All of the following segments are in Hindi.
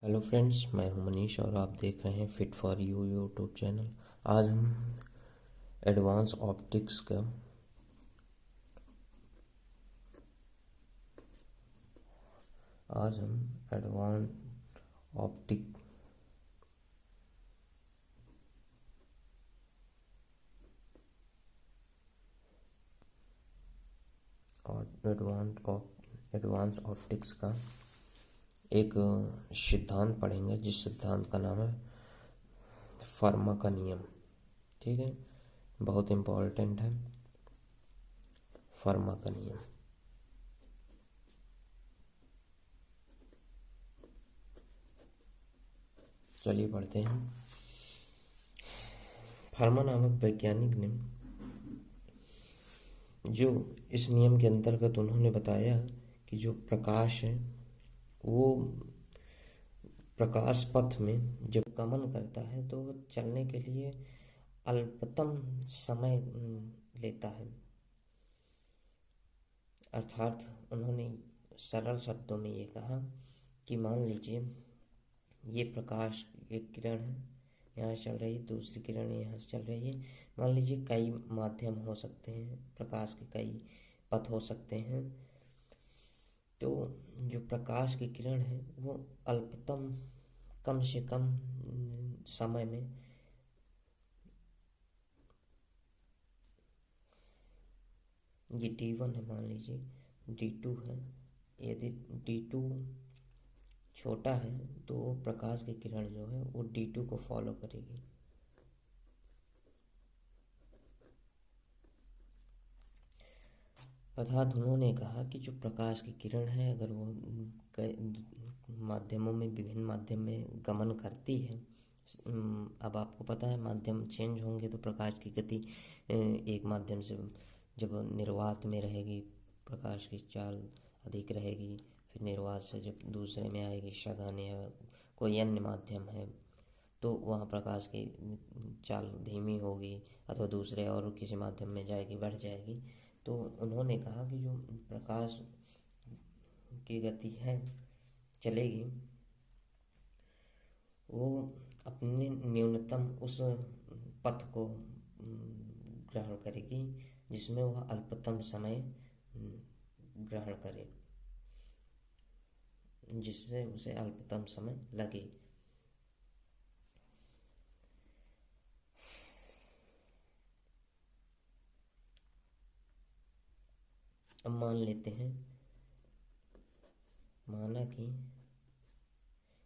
हेलो फ्रेंड्स, मैं हूं मनीष और आप देख रहे हैं fit for you YouTube channel. आज हम एडवांस ऑप्टिक्स का आज हम एडवांस ऑप्टिक और एडवांस ऑप्टिक्स का एक सिद्धांत पढ़ेंगे, जिस सिद्धांत का नाम है फर्मा का नियम। ठीक है, बहुत इम्पोर्टेंट है फर्मा का नियम। चलिए पढ़ते हैं। फर्मा नामक वैज्ञानिक ने जो इस नियम के अंतर्गत उन्होंने बताया कि जो प्रकाश है वो प्रकाश पथ में जब गमन करता है तो चलने के लिए अल्पतम समय लेता है। अर्थात उन्होंने सरल शब्दों में ये कहा कि मान लीजिए ये प्रकाश एक किरण है, यहाँ चल रही है, दूसरी किरण यहाँ से चल रही है। मान लीजिए कई माध्यम हो सकते हैं, प्रकाश के कई पथ हो सकते हैं। तो जो प्रकाश की किरण है वो अल्पतम कम से कम समय में ये D1 है, मान लीजिए D2 है। यदि D2 छोटा है तो प्रकाश की किरण जो है वो D2 को फॉलो करेगी। अर्थात उन्होंने कहा कि जो प्रकाश की किरण है अगर वो माध्यमों में विभिन्न माध्यम में गमन करती है, अब आपको पता है माध्यम चेंज होंगे तो प्रकाश की गति एक माध्यम से जब निर्वात में रहेगी प्रकाश की चाल अधिक रहेगी, फिर निर्वात से जब दूसरे में आएगी सघन या कोई अन्य माध्यम है तो वहाँ प्रकाश की चाल धीमी होगी अथवा दूसरे और किसी माध्यम में जाएगी, बढ़ जाएगी। तो उन्होंने कहा कि जो प्रकाश की गति है चलेगी वो अपने न्यूनतम उस पथ को ग्रहण करेगी जिसमें वह अल्पतम समय ग्रहण करे, जिससे उसे अल्पतम समय लगे। अब मान लेते हैं, माना कि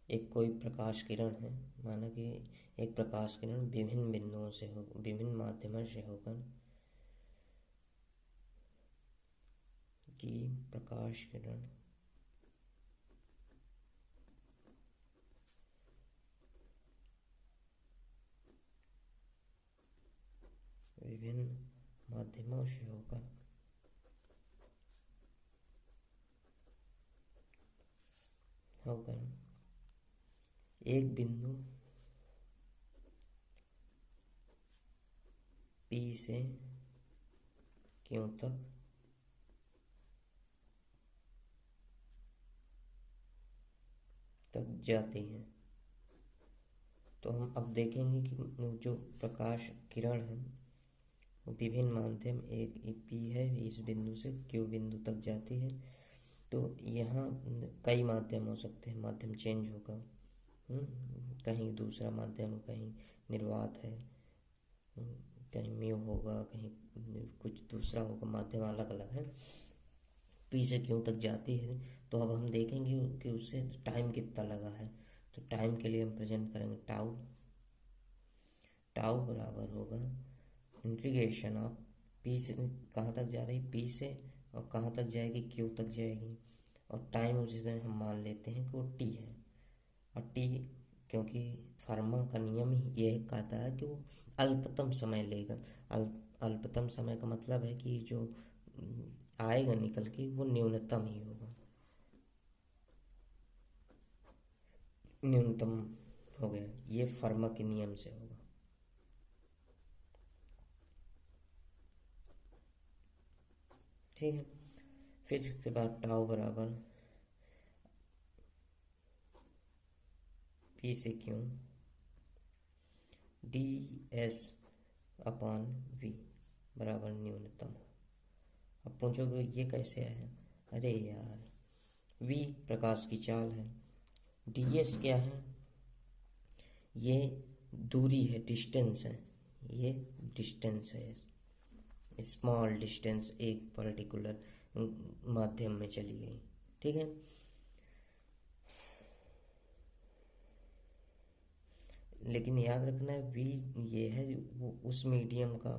एक कोई प्रकाश किरण है, माना कि एक प्रकाश किरण विभिन्न बिंदुओं से हो, विभिन्न माध्यमों से होकर कि प्रकाश किरण विभिन्न माध्यमों से होकर एक बिंदु P से Q तक जाती है। तो हम अब देखेंगे कि जो प्रकाश किरण है वो विभिन्न माध्यम, एक P है, इस बिंदु से Q बिंदु तक जाती है। तो यहाँ कई माध्यम हो सकते हैं, माध्यम चेंज होगा, कहीं दूसरा माध्यम, कहीं निर्वात है, कहीं म्यू होगा, कहीं कुछ दूसरा होगा, माध्यम अलग अलग है। P से Q तक जाती है। तो अब हम देखेंगे कि उससे टाइम कितना लगा है। तो टाइम के लिए हम प्रेजेंट करेंगे टाउ। टाउ बराबर होगा इंटीग्रेशन ऑफ P से कहाँ तक जा रही, P से, और कहाँ तक जाएगी, Q तक जाएगी। और टाइम उसी तरह हम मान लेते हैं कि वो T है। और T क्योंकि फर्मा का नियम ही यह कहता है कि वो अल्पतम समय लेगा। अल्पतम समय का मतलब है कि जो आएगा निकल के वो न्यूनतम ही होगा, न्यूनतम हो गया। ये फर्मा के नियम से होगा। ठीक है, फिर इसके बाद टाउ बराबर P से Q ds अपॉन V बराबर न्यूनतम। अब पूछोगे ये कैसे आया? अरे यार, V प्रकाश की चाल है, ds क्या है? ये दूरी है, डिस्टेंस है, ये डिस्टेंस है, स्मॉल डिस्टेंस एक पर्टिकुलर माध्यम में चली गई। ठीक है, लेकिन याद रखना है v ये है वो उस मीडियम का,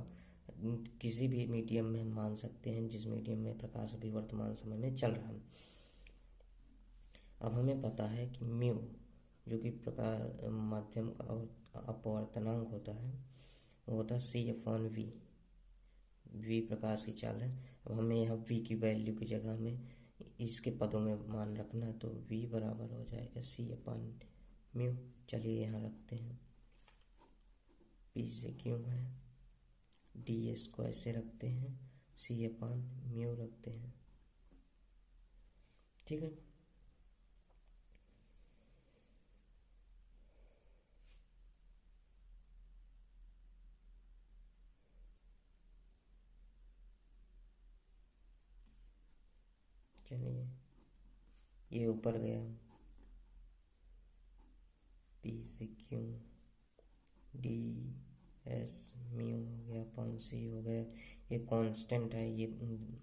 किसी भी मीडियम में हम मान सकते हैं जिस मीडियम में प्रकाश अभी वर्तमान समय में चल रहा है। अब हमें पता है कि म्यू जो कि प्रकाश माध्यम का अपवर्तनांक होता है वो होता है c अपॉन वी। v प्रकाश की चाल है। अब हमें यहाँ v की वैल्यू की जगह में इसके पदों में मान रखना है, तो v बराबर हो जाएगा c अपॉन म्यू। चलिए यहाँ रखते हैं, p से q है, ds को ऐसे रखते हैं, c अपॉन म्यू रखते हैं। ठीक है, चलिए ये ऊपर गया, p से q डी एस म्यू हो गया, अपॉन सी हो गया। ये कांस्टेंट है, ये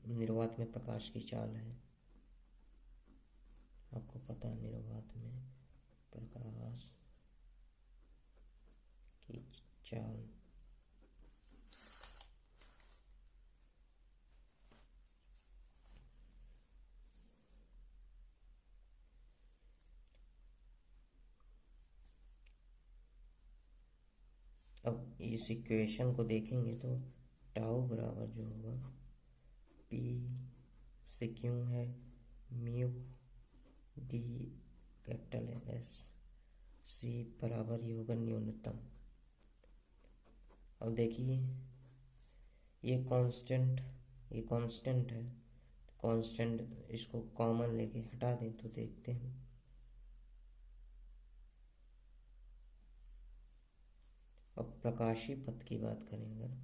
निर्वात में प्रकाश की चाल है, आपको पता है निर्वात में प्रकाश की चाल। अब इस इक्वेशन को देखेंगे तो टाउ बराबर जो होगा p से q है mu D capital S c बराबर ही होगा न्यूनतम। अब देखिए ये कांस्टेंट है, कांस्टेंट इसको कॉमन लेके हटा दें तो देखते हैं अब प्रकाशीय पथ की बात करें अगर,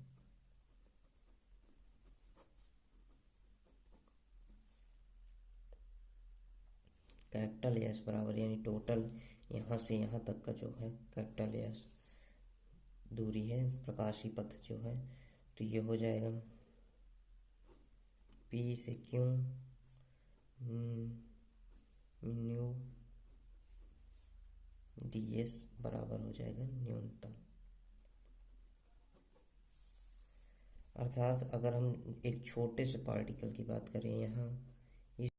कैपिटल एस बराबर यानी टोटल यहाँ से यहाँ तक का जो है कैपिटल एस दूरी है प्रकाशीय पथ जो है, तो ये हो जाएगा p से q म्यू ds बराबर हो जाएगा न्यूनतम। अर्थात अगर हम एक छोटे से पार्टिकल की बात करें, यहाँ इस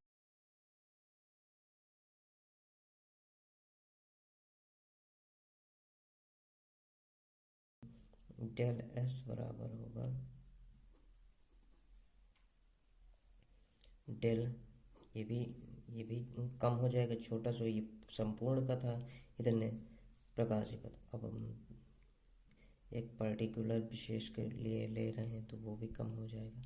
डेल एस बराबर होगा डेल, ये भी कम हो जाएगा, छोटा सा ये संपूर्ण का था, इधर ने प्रकाशीय पथ। अब हम एक पर्टिकुलर विशेष के लिए ले रहे हैं तो वो भी कम हो जाएगा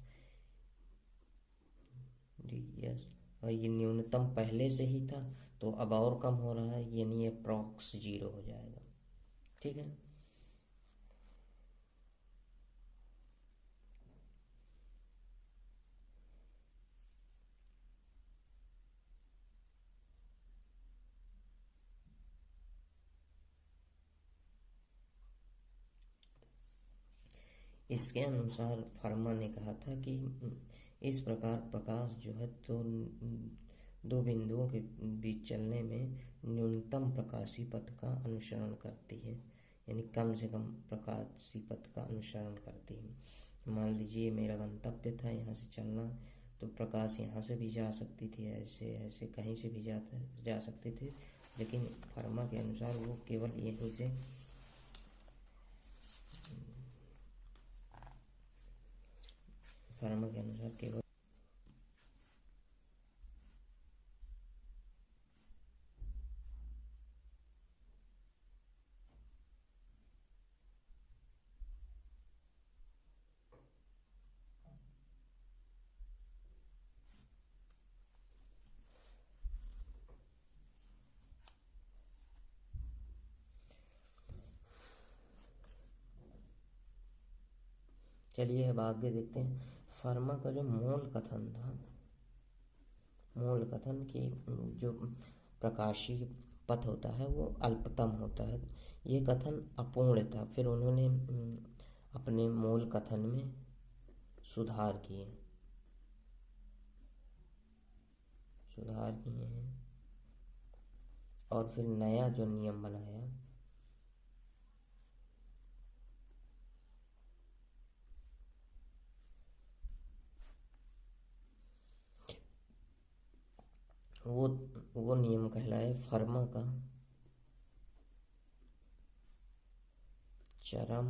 डी एस, और ये न्यूनतम पहले से ही था तो अब और कम हो रहा है, यानी अप्रॉक्स 0 हो जाएगा। ठीक है, इसके अनुसार फर्मा ने कहा था कि इस प्रकार प्रकाश जो है दो बिंदुओं के बीच चलने में न्यूनतम प्रकाशीय पथ का अनुसरण करती है, यानी कम से कम प्रकाशीय पथ का अनुसरण करती है। मान लीजिए मेरा गंतव्य था यहाँ से चलना, तो प्रकाश यहाँ से भी जा सकती थी, ऐसे ऐसे कहीं से भी जा सकते थे, लेकिन फर्मा के अनुसार वो केवल यहीं से फर्मा के अनुसार केवल चलिए अब आगे देखते हैं। फर्मा का जो मूल कथन था, मूल कथन की जो प्रकाशीय पथ होता है वो अल्पतम होता है, ये कथन अपूर्ण था। फिर उन्होंने अपने मूल कथन में सुधार किए हैं और फिर नया जो नियम बनाया वो नियम कहलाए फर्मा का चरम